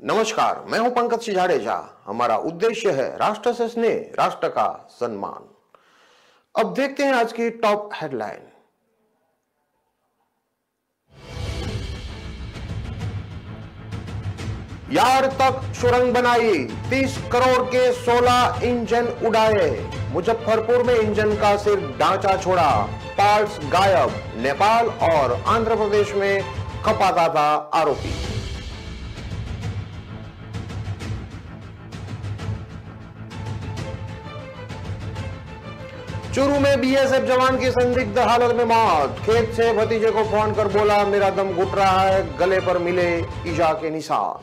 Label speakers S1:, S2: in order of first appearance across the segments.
S1: नमस्कार, मैं हूं पंकज सिजाड़ेजा। हमारा उद्देश्य है राष्ट्र से स्नेह, राष्ट्र का सम्मान। अब देखते हैं आज की टॉप हेडलाइन। यार्ड तक सुरंग बनाई, 30 करोड़ के 16 इंजन उड़ाए। मुजफ्फरपुर में इंजन का सिर्फ ढांचा छोड़ा, पार्ट्स गायब। नेपाल और आंध्र प्रदेश में खपाता था आरोपी। चूरू में बीएसएफ जवान की संदिग्ध हालत में मौत। खेत से भतीजे को फोन कर बोला मेरा दम घुट रहा है, गले पर मिले ईजा के निशान।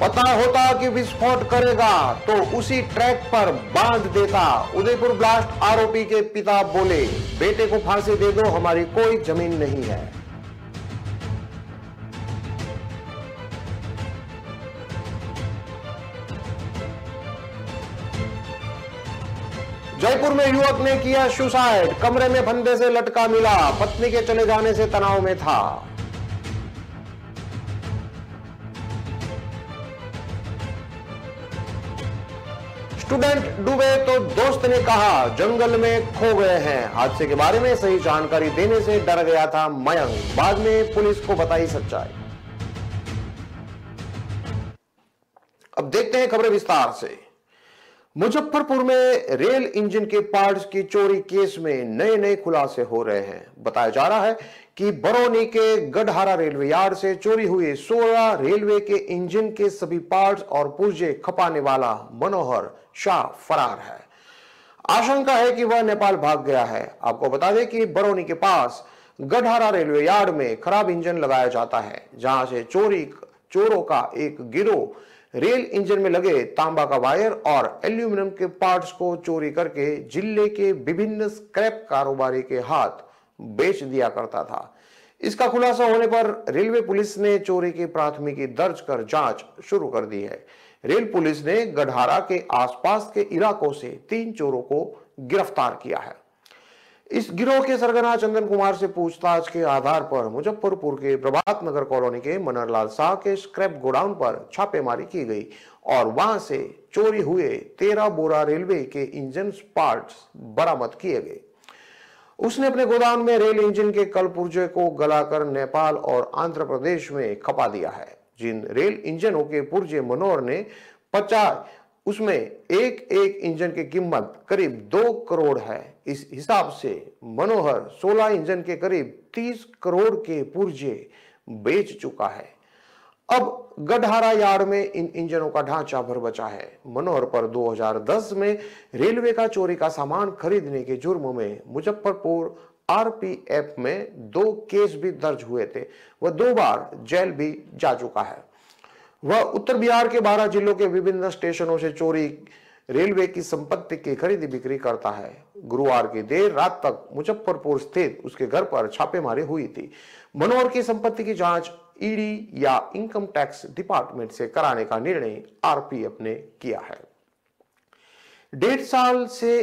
S1: पता होता कि विस्फोट करेगा तो उसी ट्रैक पर बांध देता। उदयपुर ब्लास्ट आरोपी के पिता बोले बेटे को फांसी दे दो, हमारी कोई जमीन नहीं है। जयपुर में युवक ने किया सुसाइड, कमरे में फंदे से लटका मिला, पत्नी के चले जाने से तनाव में था। स्टूडेंट डूबे तो दोस्त ने कहा जंगल में खो गए हैं। हादसे के बारे में सही जानकारी देने से डर गया था मयंक, बाद में पुलिस को बताई सच्चाई। अब देखते हैं खबरें विस्तार से। मुजफ्फरपुर में रेल इंजन के पार्ट्स की चोरी केस में नए नए खुलासे हो रहे हैं। बताया जा रहा है कि बरौनी के गढ़हारा रेलवे यार्ड से चोरी हुए 16 रेलवे के इंजन के सभी पार्ट्स और पुर्जे खपाने वाला मनोहर शाह फरार है। आशंका है कि वह नेपाल भाग गया है। आपको बता दें कि बरौनी के पास गढ़हारा रेलवे यार्ड में खराब इंजन लगाया जाता है, जहां से चोरों का एक गिरोह रेल इंजन में लगे तांबा का वायर और एल्यूमिनियम के पार्ट्स को चोरी करके जिले के विभिन्न स्क्रैप कारोबारी के हाथ बेच दिया करता था। इसका खुलासा होने पर रेलवे पुलिस ने चोरी की प्राथमिकी दर्ज कर जांच शुरू कर दी है। रेल पुलिस ने गढ़हारा के आसपास के इलाकों से 3 चोरों को गिरफ्तार किया है। इस गिरोह के सरगना चंदन कुमार से पूछताछ के आधार पर मुजफ्फरपुर के प्रभात नगर कॉलोनी के मनहरलाल शाह के स्क्रैप गोडाउन पर छापेमारी की गई और वहां से चोरी हुए 13 बोरा रेलवे के इंजन पार्ट्स बरामद किए गए। उसने अपने गोदाम में रेल इंजन के कल पुर्जे को गलाकर नेपाल और आंध्र प्रदेश में खपा दिया है। जिन रेल इंजनों के पुर्जे मनोहर ने 50 उसमें एक एक इंजन की कीमत करीब 2 करोड़ है। इस हिसाब से मनोहर 16 इंजन के करीब 30 करोड़ के पुर्जे बेच चुका है। अब गढ़हारा यार्ड में इन इंजनों का ढांचा भर बचा है। मनोहर पर 2010 में रेलवे का चोरी का सामान खरीदने के जुर्म में मुजफ्फरपुर आरपीएफ में 2 केस भी दर्ज हुए थे। वह 2 बार जेल भी जा चुका है। वह उत्तर बिहार के 12 जिलों के विभिन्न स्टेशनों से चोरी रेलवे की संपत्ति की खरीदी बिक्री करता है। गुरुवार की देर रात तक मुजफ्फरपुर स्थित उसके घर पर छापेमारी हुई थी। मनोहर की संपत्ति की जांच ईडी या इनकम टैक्स डिपार्टमेंट से कराने का निर्णय आरपीएफ ने किया है। 1.5 साल से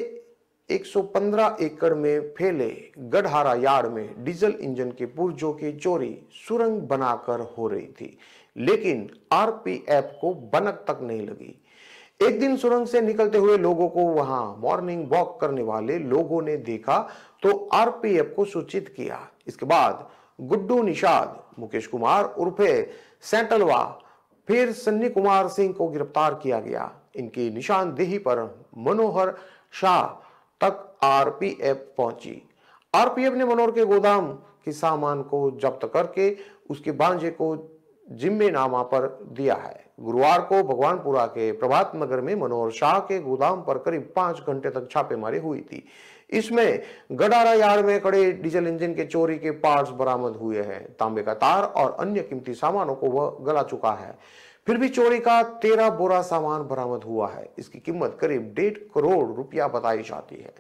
S1: 115 एकड़ में फैले गढ़हारा यार्ड में डीजल इंजन के पुर्जों की चोरी सुरंग बनाकर हो रही थी, लेकिन आरपीएफ को भनक तक नहीं लगी। एक दिन सुरंग से निकलते हुए लोगों को वहां मॉर्निंग वॉक करने वाले लोगों ने देखा तो आरपीएफ को सूचित किया। इसके बाद गुड्डू निषाद, मुकेश कुमार उर्फे सैंटलवा, फिर सन्नी कुमार सिंह को गिरफ्तार किया गया। इनकी निशानदेही पर मनोहर शाह तक आरपीएफ पहुंची। आरपीएफ ने मनोहर के गोदाम के सामान को जब्त करके उसके भांजे को जिम्मेनामा पर दिया है। गुरुवार को भगवानपुरा के प्रभात नगर में मनोहर शाह के गोदाम पर करीब 5 घंटे तक छापेमारी हुई थी। इसमें गढ़हारा यार्ड में खड़े डीजल इंजन के चोरी के पार्ट्स बरामद हुए हैं। तांबे का तार और अन्य कीमती सामानों को वह गला चुका है। फिर भी चोरी का 13 बोरा सामान बरामद हुआ है। इसकी कीमत करीब 1.5 करोड़ रुपया बताई जाती है।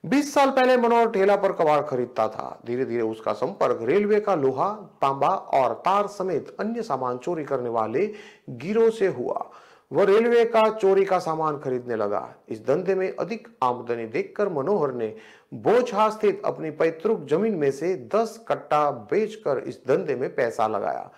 S1: 20 साल पहले मनोहर ठेला पर कबाड़ खरीदता था। धीरे धीरे उसका संपर्क रेलवे का लोहा, तांबा और तार समेत अन्य सामान चोरी करने वाले गिरोह से हुआ। वह रेलवे का चोरी का सामान खरीदने लगा। इस धंधे में अधिक आमदनी देखकर मनोहर ने बोचहा स्थित अपनी पैतृक जमीन में से 10 कट्टा बेचकर इस धंधे में पैसा लगाया।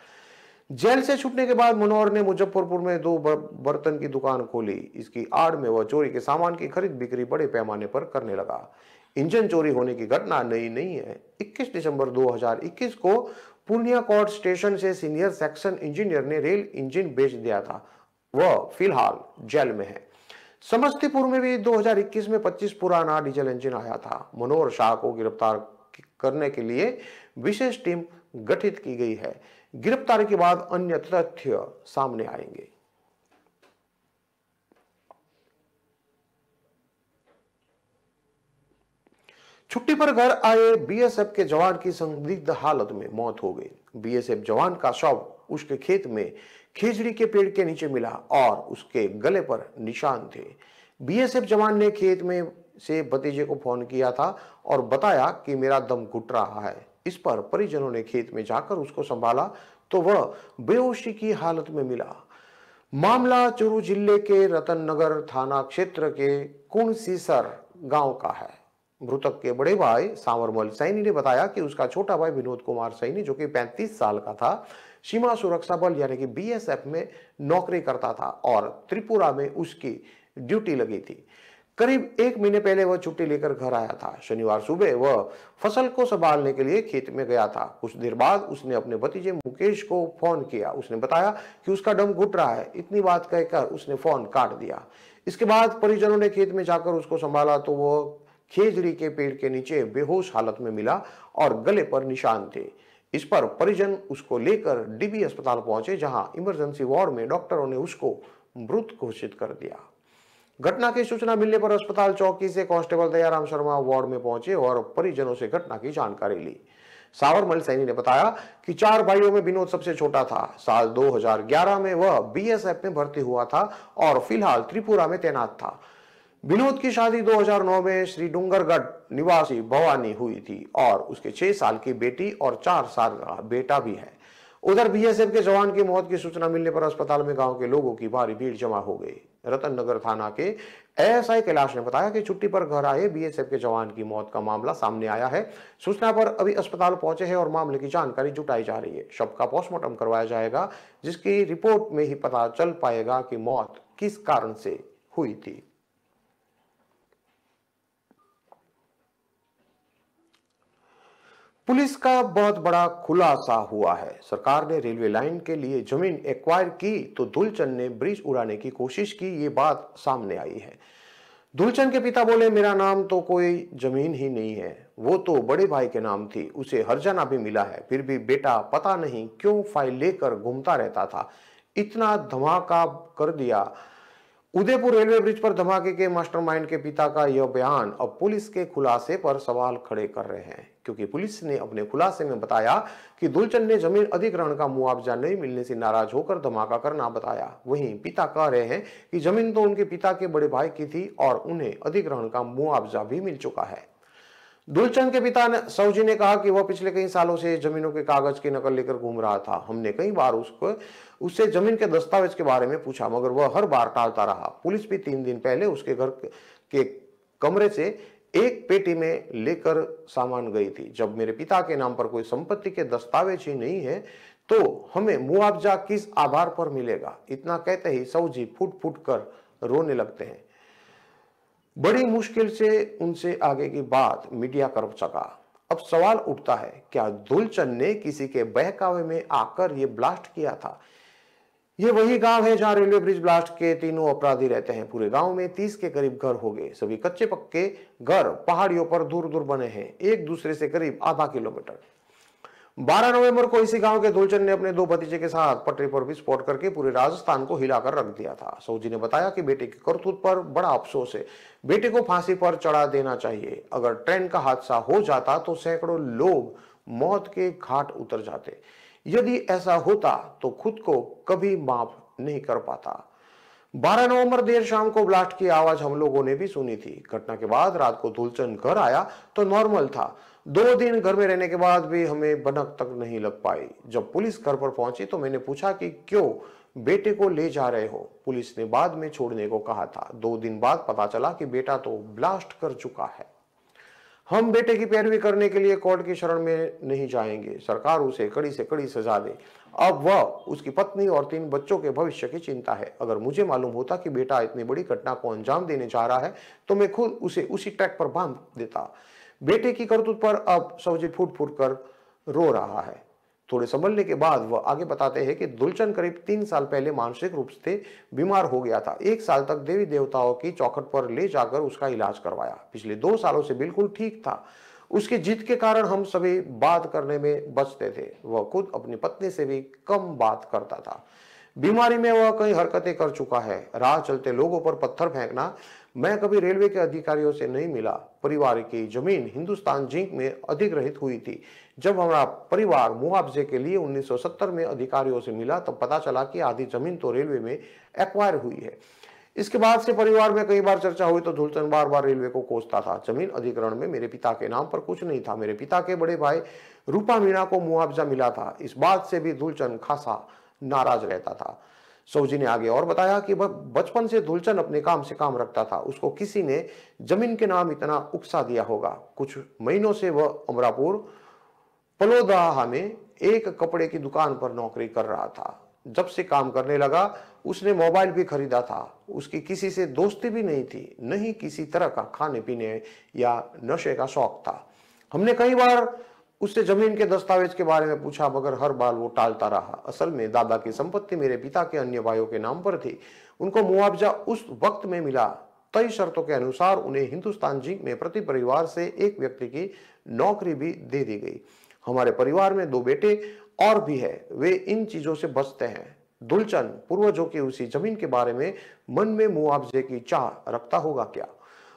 S1: जेल से छूटने के बाद मनोहर ने मुजफ्फरपुर में दो बर्तन की दुकान खोली। इसकी आड़ में वह चोरी के सामान की खरीद बिक्री बड़े पैमाने पर करने लगा। इंजन चोरी होने की घटना नई नहीं है। 21 दिसंबर 2021 को पूर्णिया कोर्ट स्टेशन से सीनियर सेक्शन इंजीनियर ने रेल इंजन बेच दिया था। वह फिलहाल जेल में है। समस्तीपुर में भी 2021 में 25 पुराना डीजल इंजन आया था। मनोहर शाह को गिरफ्तार करने के लिए विशेष टीम गठित की गई है। गिरफ्तारी के बाद अन्य तथ्य सामने आएंगे। छुट्टी पर घर आए बीएसएफ के जवान की संदिग्ध हालत में मौत हो गई। बीएसएफ जवान का शव उसके खेत में खेजड़ी के पेड़ के नीचे मिला और उसके गले पर निशान थे। बीएसएफ जवान ने खेत में से भतीजे को फोन किया था और बताया कि मेरा दम घुट रहा है। इस पर परिजनों ने खेत में जाकर उसको संभाला तो वह बेहोशी की हालत में मिला। मामला चूरू जिले के रतननगर थाना क्षेत्र के कुणसीसर गांव का है। मृतक के बड़े भाई सांवरमल सैनी ने बताया कि उसका छोटा भाई विनोद कुमार सैनी, जो कि 35 साल का था, सीमा सुरक्षा बल यानी कि बीएसएफ में नौकरी करता था और त्रिपुरा में उसकी ड्यूटी लगी थी। करीब 1 महीने पहले वह छुट्टी लेकर घर आया था। शनिवार सुबह वह फसल को संभालने के लिए खेत में गया था। कुछ देर बाद उसने अपने भतीजे मुकेश को फोन किया। उसने बताया कि उसका दम घुट रहा है। इतनी बात कहकर उसने फोन काट दिया। इसके बाद परिजनों ने खेत में जाकर उसको संभाला तो वो खेजड़ी के पेड़ के नीचे बेहोश हालत में मिला और गले पर निशान थे। इस पर परिजन उसको लेकर डीबी अस्पताल पहुंचे, जहां इमरजेंसी वार्ड में डॉक्टरों ने उसको मृत घोषित कर दिया। घटना की सूचना मिलने पर अस्पताल चौकी से कांस्टेबल दयाराम शर्मा वार्ड में पहुंचे और परिजनों से घटना की जानकारी ली। सांवरमल सैनी ने बताया कि 4 भाइयों में विनोद सबसे छोटा था। साल 2011 में वह बीएसएफ में भर्ती हुआ था और फिलहाल त्रिपुरा में तैनात था। विनोद की शादी 2009 में श्री डूंगरगढ़ निवासी भवानी हुई थी और उसके 6 साल की बेटी और 4 साल का बेटा भी है। उधर बीएसएफ के जवान की मौत की सूचना मिलने पर अस्पताल में गांव के लोगों की भारी भीड़ जमा हो गई। रतननगर थाना के एएसआई कैलाश ने बताया कि छुट्टी पर घर आए बीएसएफ के जवान की मौत का मामला सामने आया है। सूचना पर अभी अस्पताल पहुंचे हैं और मामले की जानकारी जुटाई जा रही है। शव का पोस्टमार्टम करवाया जाएगा, जिसकी रिपोर्ट में ही पता चल पाएगा कि मौत किस कारण से हुई थी। पुलिस का बहुत बड़ा खुलासा हुआ है। सरकार ने रेलवे लाइन के लिए जमीन एक्वायर की तो दुलचंद ने ब्रिज उड़ाने की कोशिश की, ये बात सामने आई है। दुलचंद के पिता बोले, मेरा नाम तो कोई जमीन ही नहीं है, वो तो बड़े भाई के नाम थी, उसे हर्जाना भी मिला है, फिर भी बेटा पता नहीं क्यों फाइल लेकर घूमता रहता था। इतना धमाका कर दिया। उदयपुर रेलवे ब्रिज पर धमाके के मास्टरमाइंड के पिता का यह बयान अब पुलिस के खुलासे पर सवाल खड़े कर रहे हैं, क्योंकि पुलिस ने अपने खुलासे में बताया कि दुलचंद ने जमीन अधिग्रहण का मुआवजा नहीं मिलने से नाराज होकर धमाका करना बताया। वहीं पिता कह रहे हैं कि जमीन तो उनके पिता के बड़े भाई की थी और उन्हें अधिग्रहण का मुआवजा भी मिल चुका है। दुलचंद के पिता सौजी ने कहा कि वह पिछले कई सालों से जमीनों के कागज की नकल लेकर घूम रहा था। हमने कई बार उससे जमीन के दस्तावेज के बारे में पूछा, मगर वह हर बार टालता रहा। पुलिस भी 3 दिन पहले उसके घर के कमरे से एक पेटी में लेकर सामान गई थी। जब मेरे पिता के नाम पर कोई संपत्ति के दस्तावेज ही नहीं है तो हमें मुआवजा किस आधार पर मिलेगा? इतना कहते ही सौजी फुट फुट कर रोने लगते हैं। बड़ी मुश्किल से उनसे आगे की बात मीडिया कर सका। अब सवाल उठता है, क्या दुलचंद ने किसी के बहकावे में आकर ये ब्लास्ट किया था? ये वही गांव है जहां रेलवे ब्रिज ब्लास्ट के तीनों अपराधी रहते हैं। पूरे गांव में 30 के करीब घर हो गए। सभी कच्चे पक्के घर पहाड़ियों पर दूर दूर बने हैं, एक दूसरे से करीब आधा किलोमीटर। 12 नवंबर को इसी गांव के दुलचंद ने अपने 2 भतीजे के साथ पटरी पर विस्फोट करके पूरे राजस्थान को हिलाकर रख दिया था। सौजी ने बताया कि बेटे की करतूत पर बड़ा अफसोस है। बेटे को फांसी पर चढ़ा देना चाहिए। अगर ट्रेन का हादसा हो जाता तो सैकड़ों लोग मौत के घाट उतर जाते। यदि ऐसा होता तो खुद को कभी माफ नहीं कर पाता। 12 नवंबर देर शाम को ब्लास्ट की आवाज हम लोगों ने भी सुनी थी। घटना के बाद रात को दुलचंद घर आया तो नॉर्मल था। 2 दिन घर में रहने के बाद भी हमें भनक तक नहीं लग पाई। जब पुलिस घर पर पहुंची तो मैंने पूछा कि क्यों बेटे को ले जा रहे हो। पुलिस ने बाद में छोड़ने को कहा था। 2 दिन बाद पता चला कि बेटा तो ब्लास्ट कर चुका है। हम बेटे की पैरवी करने के लिए कोर्ट की शरण में नहीं जाएंगे। सरकार उसे कड़ी से कड़ी सजा दे। अब वह, उसकी पत्नी और 3 बच्चों के भविष्य की चिंता है। अगर मुझे मालूम होता कि बेटा इतनी बड़ी घटना को अंजाम देने जा रहा है तो मैं खुद उसे उसी ट्रैक पर बांध देता। बेटे की करतूत पर अब सौजी फूट फूट कर रो रहा है। थोड़े संभलने के बाद वह आगे बताते हैं कि दुलचन करीब 3 साल पहले मानसिक रूप से बीमार हो गया था। 1 साल तक देवी देवताओं की चौखट पर ले जाकर उसका इलाज करवाया। पिछले 2 सालों से बिल्कुल ठीक था। उसकी जिद के कारण हम सभी बात करने में बचते थे। वह खुद अपनी पत्नी से भी कम बात करता था। बीमारी में वह कई हरकतें कर चुका है। राह चलते लोगों पर पत्थर फेंकना। मैं कभी रेलवे के अधिकारियों से नहीं मिला। परिवार की जमीन हिंदुस्तान जिंक में अधिग्रहित हुई थी। जब हमारा परिवार मुआवजे के लिए 1970 में अधिकारियों से मिला तब पता चला कि आधी जमीन तो रेलवे में एक्वायर हुई है। इसके बाद से परिवार में कई बार चर्चा हुई तो दुलचन बार बार रेलवे को कोसता था। जमीन अधिग्रहण में मेरे पिता के नाम पर कुछ नहीं था। मेरे पिता के बड़े भाई रूपा मीणा को मुआवजा मिला था। इस बात से भी दुलचन खासा नाराज रहता था। सौजी ने आगे और बताया कि वह बचपन से दुलचन अपने काम से काम रखता था। उसको किसी ने जमीन के नाम इतना उकसा दिया होगा। कुछ महीनों से वह अमरापुर पलोदाहा में एक कपड़े की दुकान पर नौकरी कर रहा था। जब से काम करने लगा उसने मोबाइल भी खरीदा था। उसकी किसी से दोस्ती भी नहीं थी, नहीं किसी तरह का खाने पीने या नशे का शौक था। हमने कई बार उससे जमीन के दस्तावेज के बारे में पूछा मगर हर बार वो टालता रहा। असल में दादा की संपत्ति मेरे पिता के अन्य भाइयों के नाम पर थी। उनको मुआवजा उस वक्त में मिला। तय शर्तों के अनुसार उन्हें हिंदुस्तान जिंक में प्रति परिवार से एक व्यक्ति की नौकरी भी दे दी गई। हमारे परिवार में 2 बेटे और भी है। वे इन चीजों से बचते हैं। दुलचन पूर्वजों की उसी जमीन के बारे में मन में मुआवजे की चाह रखता होगा क्या?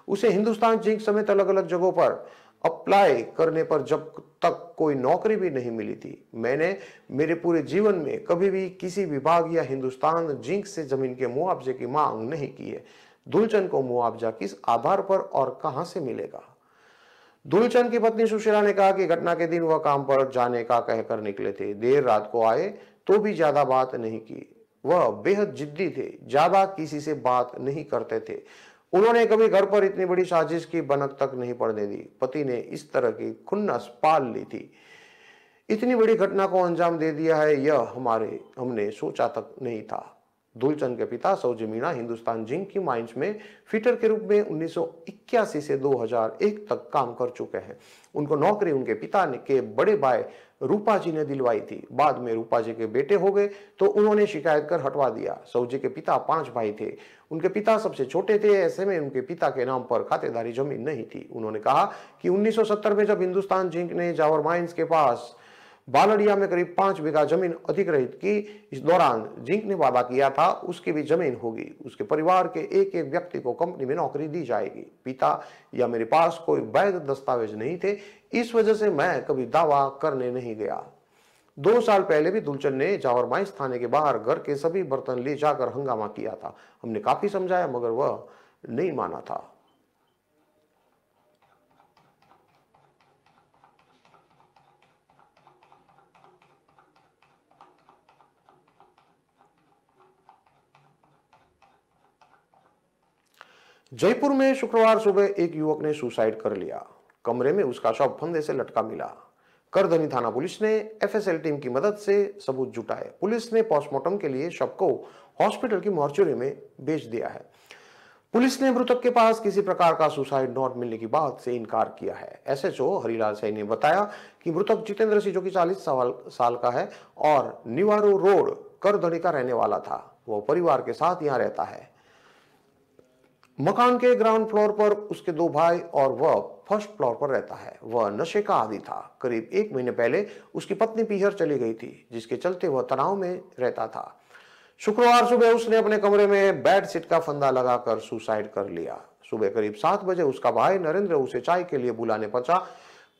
S1: उसे हिंदुस्तान जिंक समेत अलग अलग जगहों पर अप्लाई करने पर जब तक कोई नौकरी भी नहीं मिली थी। मैंने मेरे पूरे जीवन में कभी भी किसी विभाग या हिंदुस्तान जिंक से जमीन के मुआवजे की मांग नहीं की है। दुलचन को मुआवजा किस आधार पर और कहां से मिलेगा? दुलचन की पत्नी सुशीला ने कहा कि घटना के दिन वह काम पर जाने का कहकर निकले थे। देर रात को आए तो भी ज्यादा बात नहीं की। वह बेहद जिद्दी थे, ज्यादा किसी से बात नहीं करते थे। उन्होंने कभी घर पर इतनी बड़ी साजिश की भनक तक नहीं पड़ने दी। पति ने इस तरह की खुन्नस पाल ली थी। इतनी बड़ी घटना को अंजाम दे दिया है यह हमने सोचा तक नहीं था। दुलचंद के पिता सौजी मीणा हिंदुस्तान जिंक की माइंस में फिटर के रूप में 1981 से 2001 तक काम कर चुके हैं। उनको नौकरी उनके पिता के बड़े भाई रूपा जी ने दिलवाई थी। बाद में रूपा जी के बेटे हो गए तो उन्होंने शिकायत कर हटवा दिया। सौजी के पिता 5 भाई थे। उनके पिता सबसे छोटे थे। ऐसे में उनके पिता के नाम पर खातेदारी जमीन नहीं थी। उन्होंने कहा कि 1970 में जब हिंदुस्तान जिंक ने जावर माइंस के पास बालड़िया में करीब 5 बीघा जमीन अधिग्रहित की, इस दौरान जिंक ने वादा किया था उसकी भी जमीन होगी। उसके परिवार के एक एक व्यक्ति को कंपनी में नौकरी दी जाएगी। पिता या मेरे पास कोई वैध दस्तावेज नहीं थे, इस वजह से मैं कभी दावा करने नहीं गया। 2 साल पहले भी दुलचंद ने जावर माइंस थाने के बाहर घर के सभी बर्तन ले जाकर हंगामा किया था। हमने काफी समझाया मगर वह नहीं माना था। जयपुर में शुक्रवार सुबह एक युवक ने सुसाइड कर लिया। कमरे में उसका शव फंदे से लटका मिला। करधनी थाना पुलिस ने एफएसएल टीम की मदद से सबूत जुटाए। पुलिस ने पोस्टमार्टम के लिए शव को हॉस्पिटल की मॉर्चरी में भेज दिया है। पुलिस ने मृतक के पास किसी प्रकार का सुसाइड नोट मिलने की बात से इनकार किया है। एसएचओ हरिलाल सैनी ने बताया कि मृतक जितेंद्र सिंह जो कि 40 साल का है और निवारो रोड करधनी का रहने वाला था। वो परिवार के साथ यहाँ रहता है। मकान के ग्राउंड फ्लोर पर उसके 2 भाई और वह फर्स्ट फ्लोर पर रहता है। वह नशे का आदी था। करीब 1 महीने पहले उसकी पत्नी पीहर चली गई थी, जिसके चलते वह तनाव में रहता था। शुक्रवार सुबह उसने अपने कमरे में बेड शीट का फंदा लगाकर सुसाइड कर लिया। सुबह करीब 7 बजे उसका भाई नरेंद्र उसे चाय के लिए बुलाने पहुंचा।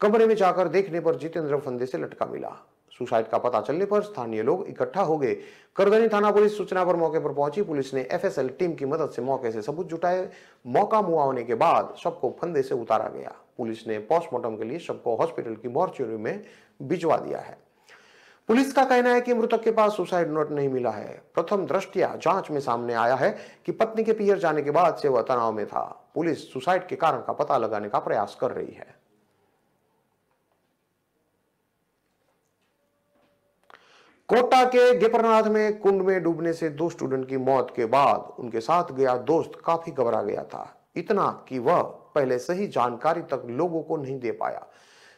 S1: कमरे में जाकर देखने पर जितेंद्र फंदे से लटका मिला। सुसाइड का पता चलने पर स्थानीय लोग इकट्ठा हो गए। करधनी थाना पुलिस सूचना पर मौके पर पहुंची। पुलिस ने एफएसएल टीम की मदद से मौके से सबूत जुटाए। मौका मुआ होने के बाद शव को फंदे से उतारा गया। पुलिस ने पोस्टमार्टम के लिए शव को हॉस्पिटल की मॉर्चरी में भिजवा दिया है। पुलिस का कहना है कि मृतक के पास सुसाइड नोट नहीं मिला है। प्रथम दृष्टया जांच में सामने आया है कि पत्नी के पियर जाने के बाद से वह तनाव में था। पुलिस सुसाइड के कारण का पता लगाने का प्रयास कर रही है। कोटा के गेपरनाथ में कुंड में डूबने से 2 स्टूडेंट की मौत के बाद उनके साथ गया दोस्त काफी घबरा गया था, इतना कि वह पहले सही जानकारी तक लोगों को नहीं दे पाया।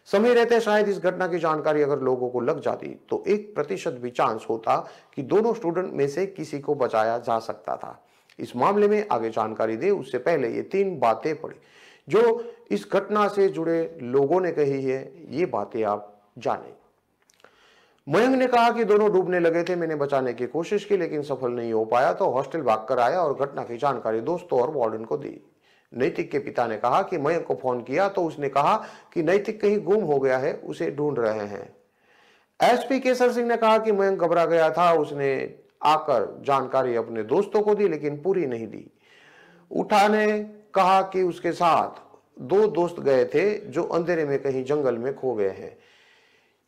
S1: समय रहते शायद इस घटना की जानकारी अगर लोगों को लग जाती तो 1% भी चांस होता कि दोनों स्टूडेंट में से किसी को बचाया जा सकता था। इस मामले में आगे जानकारी दे उससे पहले ये 3 बातें पड़ी जो इस घटना से जुड़े लोगों ने कही है। ये बातें आप जानें। मयंक ने कहा कि दोनों डूबने लगे थे, मैंने बचाने की कोशिश की लेकिन सफल नहीं हो पाया तो हॉस्टल भागकर आया और घटना की जानकारी दोस्तों और वार्डन को दी। नैतिक के पिता ने कहा कि मयंक को फोन किया तो उसने कहा कि नैतिक कहीं गुम हो गया है, उसे ढूंढ रहे हैं। एसपी केसर सिंह ने कहा कि मयंक घबरा गया था, उसने आकर जानकारी अपने दोस्तों को दी लेकिन पूरी नहीं दी। उठा ने कहा कि उसके साथ 2 दोस्त गए थे जो अंधेरे में कहीं जंगल में खो गए हैं।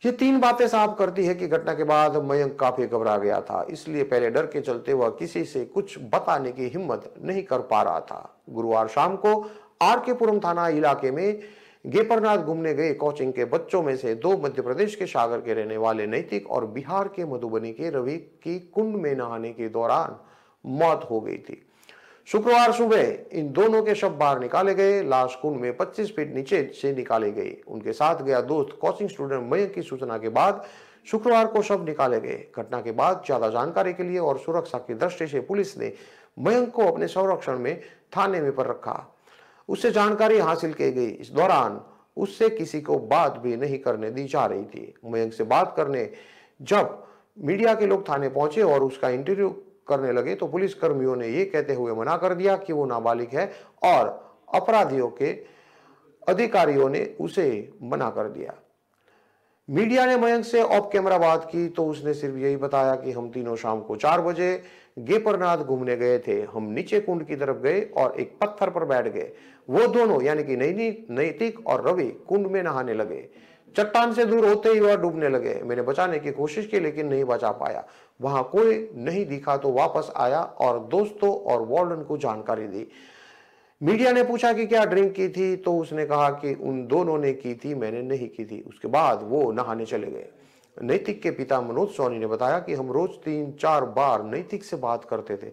S1: ये 3 बातें साफ करती है कि घटना के बाद मयंक काफी घबरा गया था, इसलिए पहले डर के चलते वह किसी से कुछ बताने की हिम्मत नहीं कर पा रहा था। गुरुवार शाम को आरकेपुरम थाना इलाके में गेपरनाथ घूमने गए कोचिंग के बच्चों में से 2 मध्य प्रदेश के सागर के रहने वाले नैतिक और बिहार के मधुबनी के रवि की कुंड में नहाने के दौरान मौत हो गई थी। शुक्रवार सुबह इन दोनों के शव बाहर निकाले गए। लाश कुंड में 25 फीट नीचे से निकाली गई। उनके साथ गया दोस्त कोचिंग स्टूडेंट मयंक की सूचना के बाद शुक्रवार को शव निकाले गए। घटना के बाद ज्यादा जानकारी के लिए और सुरक्षा की दृष्टि से पुलिस ने मयंक को अपने संरक्षण में थाने में पर रखा। उससे जानकारी हासिल की गई। इस दौरान उससे किसी को बात भी नहीं करने दी जा रही थी। मयंक से बात करने जब मीडिया के लोग थाने पहुंचे और उसका इंटरव्यू करने लगे तो पुलिस कर्मियों ने यह कहते हुए मना कर दिया कि वो नाबालिग है और अपराधियों के अधिकारियों ने उसे मना कर दिया। मीडिया ने मयंक से ऑफ कैमरा बात की तो उसने सिर्फ यही बताया कि हम तीनों शाम को 4 बजे गेपरनाथ घूमने गए थे। हम नीचे कुंड की तरफ गए और एक पत्थर पर बैठ गए। वो दोनों यानी कि नैतिक और रवि कुंड में नहाने लगे। चट्टान से दूर होते ही वह डूबने लगे। मैंने बचाने की कोशिश की लेकिन नहीं बचा पाया। वहां कोई नहीं दिखा तो वापस आया और दोस्तों और वार्डन को जानकारी दी। मीडिया ने पूछा कि क्या ड्रिंक की थी तो उसने कहा कि उन दोनों ने की थी, मैंने नहीं की थी। उसके बाद वो नहाने चले गए। नैतिक के पिता मनोज सोनी ने बताया कि हम रोज 3-4 बार नैतिक से बात करते थे,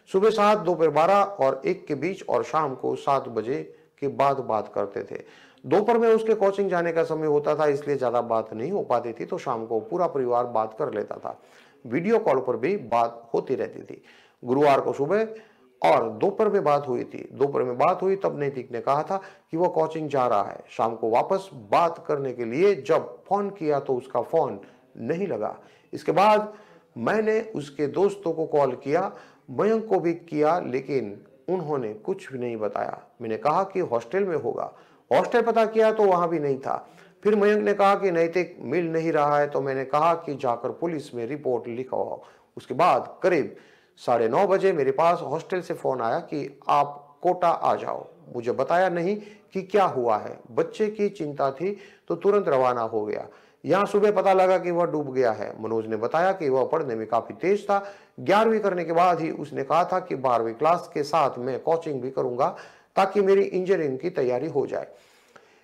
S1: सुबह 7, दोपहर 12 और 1 के बीच और शाम को 7 बजे के बाद बात करते थे। दोपहर में उसके कोचिंग जाने का समय होता था इसलिए ज्यादा बात नहीं हो पाती थी तो शाम को पूरा परिवार बात कर लेता था। वीडियो कॉल पर भी बात होती रहती थी। गुरुवार को सुबह और दोपहर में बात हुई थी। दोपहर में बात हुई तब नैतिक ने कहा था कि वह कोचिंग जा रहा है। शाम को वापस बात करने के लिए जब फोन किया तो उसका फोन नहीं लगा। इसके बाद मैंने उसके दोस्तों को कॉल किया, मयंक को भी किया लेकिन उन्होंने कुछ भी नहीं बताया। मैंने कहा कि हॉस्टल में होगा। हॉस्टल पता किया तो वहां भी नहीं था। फिर मयंक ने कहा कि नैतिक मिल नहीं रहा है तो मैंने कहा कि जाकर पुलिस में रिपोर्ट लिखवाओ। उसके बाद करीब 9:30 बजे मेरे पास हॉस्टल से फोन आया कि आप कोटा आ जाओ। मुझे बताया नहीं कि क्या हुआ है। बच्चे की चिंता थी तो तुरंत रवाना हो गया। यहाँ सुबह पता लगा कि वह डूब गया है। मनोज ने बताया कि वह पढ़ने में काफी तेज था। 11वीं करने के बाद ही उसने कहा था कि 12वीं क्लास के साथ मैं कोचिंग भी करूंगा ताकि मेरी इंजीनियरिंग की तैयारी हो जाए।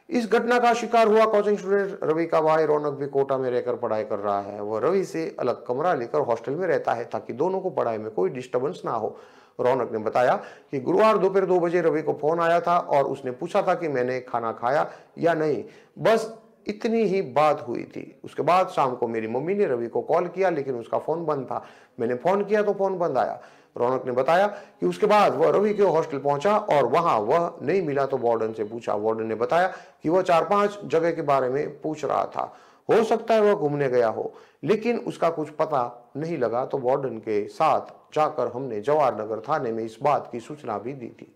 S1: इस घटना का शिकार हुआ कोचिंग स्टूडेंट रवि का भाई रौनक भी कोटा में रहकर पढ़ाई कर रहा है। वह रवि से अलग कमरा लेकर हॉस्टल में रहता है ताकि दोनों को पढ़ाई में कोई डिस्टर्बेंस ना हो। रौनक ने बताया कि गुरुवार दोपहर 2 बजे रवि को फोन आया था और उसने पूछा था कि मैंने खाना खाया या नहीं, बस इतनी ही बात हुई थी। उसके बाद शाम को मेरी मम्मी ने रवि को कॉल किया लेकिन उसका फोन बंद था। मैंने फोन किया तो फोन बंद आया। रौनक ने बताया कि उसके बाद वह रवि के हॉस्टल पहुंचा और वहां वह नहीं मिला तो वार्डन से पूछा। वार्डन ने बताया कि वह 4-5 जगह के बारे में पूछ रहा था। हो सकता है वह घूमने गया हो लेकिन उसका कुछ पता नहीं लगा तो वार्डन के साथ जाकर हमने जवाहर नगर थाने में इस बात की सूचना भी दी थी।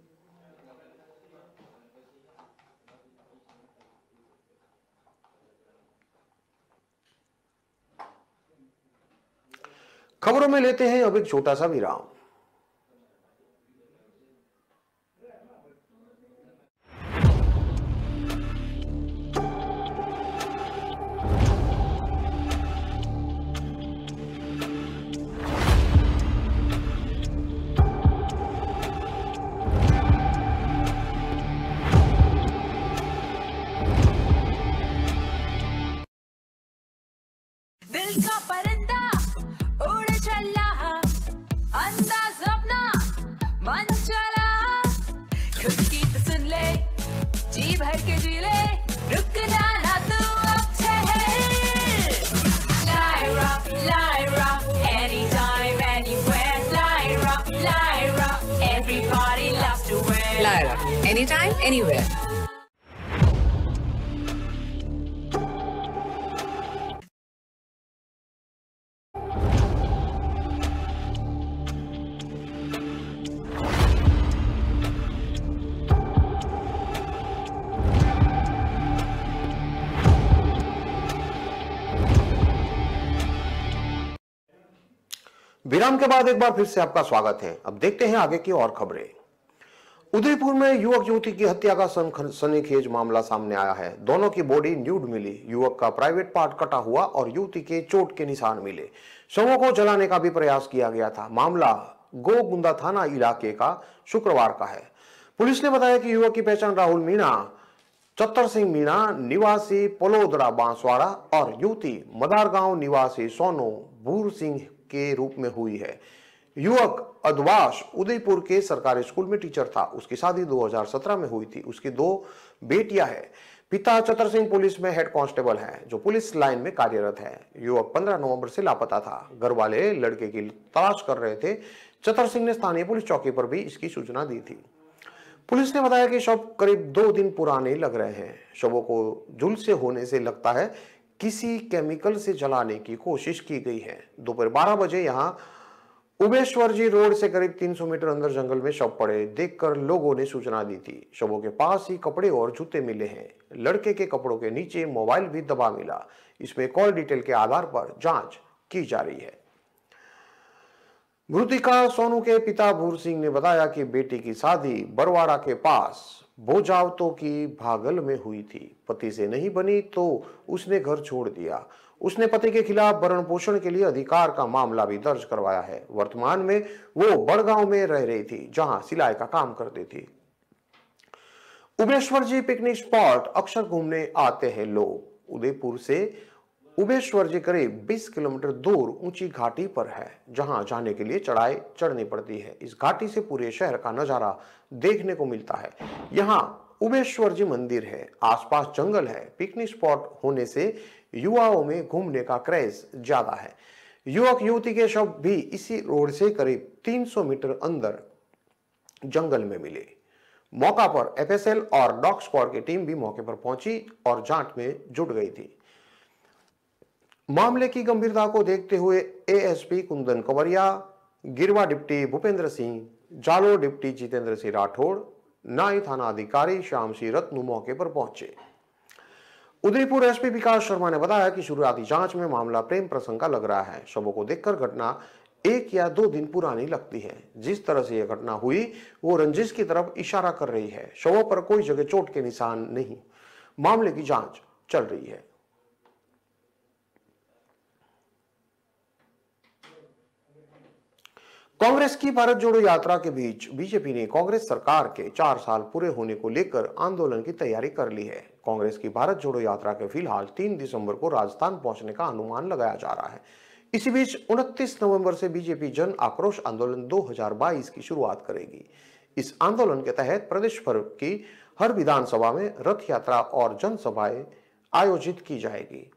S1: खबरों में लेते हैं अब एक छोटा सा विराम।
S2: गीत सुन ले, जी भर के जी ले, रुकना ना तू अब ठहर। Lyra, anytime, anywhere. Lyra, everybody loves to wear.
S3: Lyra, anytime, anywhere.
S1: विराम के बाद एक बार फिर से आपका स्वागत है। अब देखते हैं आगे की और खबरें। उदयपुर में युवक युवती की हत्या का सनसनीखेज मामला सामने आया है। दोनों की बॉडी न्यूड मिली। युवक का प्राइवेट पार्ट कटा हुआ और युवती के चोट के निशान मिले। शवों को जलाने का भी प्रयास किया गया था। मामला गोगुंदा थाना इलाके का शुक्रवार का है। पुलिस ने बताया कि युवक की पहचान राहुल मीणा, चतर सिंह मीणा निवासी पलोदरा बांसवाड़ा और युवती मदार गांव निवासी सोनू भूर सिंह के रूप में हुई है। युवक अदवाश उदयपुर के सरकारी स्कूल में टीचर था। उसकी शादी 2017 में हुई थी। उसकी 2 बेटियां हैं। पिता चतर सिंह पुलिस में हेड कांस्टेबल हैं, जो पुलिस लाइन में कार्यरत है। युवक 15 नवंबर से लापता था। घर वाले लड़के की तलाश कर रहे थे। चतर सिंह ने स्थानीय पुलिस चौकी पर भी इसकी सूचना दी थी। पुलिस ने बताया कि शव करीब 2 दिन पुराने लग रहे हैं। शवों को झुलसे होने से लगता है किसी केमिकल से जलाने की कोशिश की गई है। दोपहर 12 बजे यहां उबेश्वर जी रोड से करीब 300 मीटर अंदर जंगल में शव पड़े देखकर लोगों ने सूचना दी थी। शवों के पास ही कपड़े और जूते मिले हैं। लड़के के कपड़ों के नीचे मोबाइल भी दबा मिला। इसमें कॉल डिटेल के आधार पर जांच की जा रही है। मृतिका सोनू के पिता भूर सिंह ने बताया कि बेटी की शादी बरवाड़ा के पास बोजावतों की भागल में हुई थी। पति से नहीं बनी तो उसने घर छोड़ दिया। उसने पति के खिलाफ भरण पोषण के लिए अधिकार का मामला भी दर्ज करवाया है। वर्तमान में वो बड़गांव में रह रही थी, जहां सिलाई का काम करती थी। उबेश्वर जी पिकनिक स्पॉट अक्सर घूमने आते हैं लोग। उदयपुर से उबेश्वर जी करीब 20 किलोमीटर दूर ऊंची घाटी पर है, जहां जाने के लिए चढ़ाई चढ़नी पड़ती है। इस घाटी से पूरे शहर का नजारा देखने को मिलता है। यहाँ उबेश्वर जी मंदिर है, आसपास जंगल है। पिकनिक स्पॉट होने से युवाओं में घूमने का क्रेज ज्यादा है। युवक युवती के शव भी इसी रोड से करीब 300 मीटर अंदर जंगल में मिले। मौका पर एफएसएल और डॉग स्क्वाड की टीम भी मौके पर पहुंची और जांच में जुट गई थी। मामले की गंभीरता को देखते हुए एएसपी कुंदन कंवरिया, गिरवा डिप्टी भूपेंद्र सिंह, जालो डिप्टी जितेंद्र सिंह राठौड़, नाई थाना अधिकारी श्याम सिंह रत्नू मौके पर पहुंचे। उदयपुर एसपी विकास शर्मा ने बताया कि शुरुआती जांच में मामला प्रेम प्रसंग का लग रहा है। शवों को देखकर घटना 1 या 2 दिन पुरानी लगती है। जिस तरह से यह घटना हुई वो रंजिश की तरफ इशारा कर रही है। शवों पर कोई जगह चोट के निशान नहीं। मामले की जांच चल रही है। कांग्रेस की भारत जोड़ो यात्रा के बीच बीजेपी ने कांग्रेस सरकार के 4 साल पूरे होने को लेकर आंदोलन की तैयारी कर ली है। कांग्रेस की भारत जोड़ो यात्रा के फिलहाल 3 दिसंबर को राजस्थान पहुंचने का अनुमान लगाया जा रहा है। इसी बीच 29 नवंबर से बीजेपी जन आक्रोश आंदोलन 2022 की शुरुआत करेगी। इस आंदोलन के तहत प्रदेश भर की हर विधानसभा में रथ यात्रा और जनसभाएं आयोजित की जाएगी।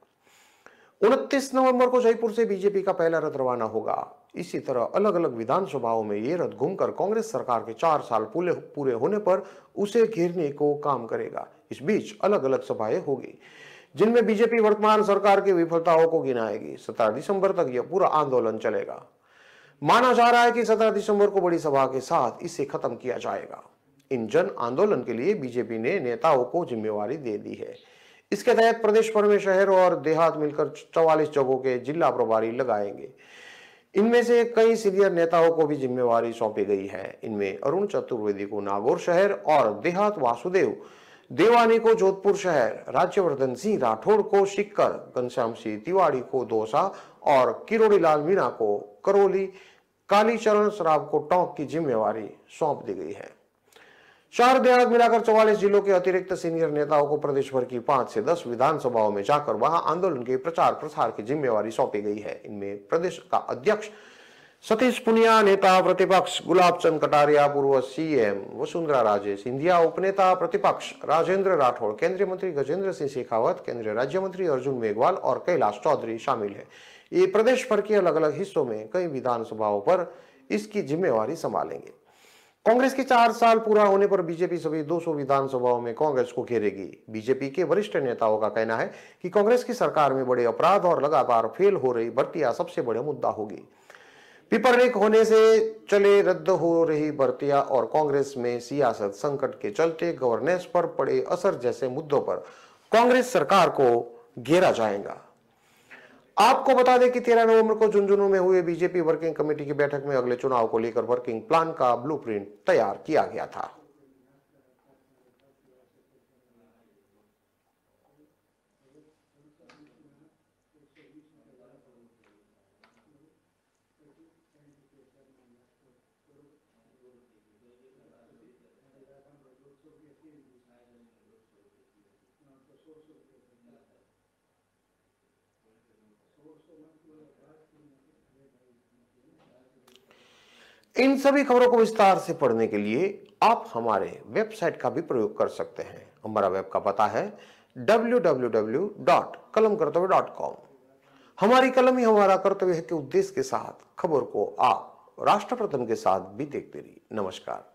S1: 29 नवंबर को जयपुर से बीजेपी का पहला रथ रवाना होगा। इसी तरह अलग अलग विधानसभाओं में ये रथ घूमकर कांग्रेस सरकार के 4 साल पूरे होने पर उसे घेरने को काम करेगा। इस बीच अलग अलग सभाएं होगी, जिनमें बीजेपी वर्तमान सरकार की विफलताओं को गिनाएगी। 17 दिसंबर तक यह पूरा आंदोलन चलेगा। माना जा रहा है कि 17 दिसंबर को बड़ी सभा के साथ इसे खत्म किया जाएगा। इन जन आंदोलन के लिए बीजेपी ने नेताओं को जिम्मेवारी दे दी है। इसके तहत प्रदेश भर में शहर और देहात मिलकर 44 जगहों के जिला प्रभारी लगाएंगे। इनमें से कई सीनियर नेताओं को भी जिम्मेवारी सौंपी गई है। इनमें अरुण चतुर्वेदी को नागौर शहर और देहात, वासुदेव देवानी को जोधपुर शहर, राज्यवर्धन सिंह राठौड़ को शिक्कर, घनश्याम सिंह तिवाड़ी को दौसा और किरोड़ी लाल मीणा को करौली, कालीचरण सराफ को टोंक की जिम्मेवारी सौंप दी गई है। शहर देहात मिलाकर 44 जिलों के अतिरिक्त सीनियर नेताओं को प्रदेश भर की 5 से 10 विधानसभाओं में जाकर वहां आंदोलन के प्रचार प्रसार की जिम्मेवारी सौंपी गई है। इनमें प्रदेश का अध्यक्ष सतीश पुनिया नेता प्रतिपक्ष, गुलाब चंद कटारिया पूर्व सीएम, वसुंधरा राजे सिंधिया उपनेता प्रतिपक्ष, राजेंद्र राठौड़, केंद्रीय मंत्री गजेंद्र सिंह शेखावत, केंद्रीय राज्य मंत्री अर्जुन मेघवाल और कैलाश चौधरी शामिल है। ये प्रदेश भर के अलग अलग हिस्सों में कई विधानसभाओं पर इसकी जिम्मेवारी संभालेंगे। कांग्रेस के 4 साल पूरा होने पर बीजेपी सभी 200 विधानसभाओं में कांग्रेस को घेरेगी। बीजेपी के वरिष्ठ नेताओं का कहना है कि कांग्रेस की सरकार में बड़े अपराध और लगातार फेल हो रही भर्तियां सबसे बड़ा मुद्दा होगी। पेपर लीक होने से चले रद्द हो रही भर्तियां और कांग्रेस में सियासत संकट के चलते गवर्नेंस पर पड़े असर जैसे मुद्दों पर कांग्रेस सरकार को घेरा जाएगा। आपको बता दें कि 13 नवंबर को झुंझुनू में हुए बीजेपी वर्किंग कमेटी की बैठक में अगले चुनाव को लेकर वर्किंग प्लान का ब्लूप्रिंट तैयार किया गया था। इन सभी खबरों को विस्तार से पढ़ने के लिए आप हमारे वेबसाइट का भी प्रयोग कर सकते हैं। हमारा वेब का पता है www.kalamkartavya.com। हमारी कलम ही हमारा कर्तव्य है के उद्देश्य के साथ खबर को आप राष्ट्र प्रथम के साथ भी देखते रहिए। नमस्कार।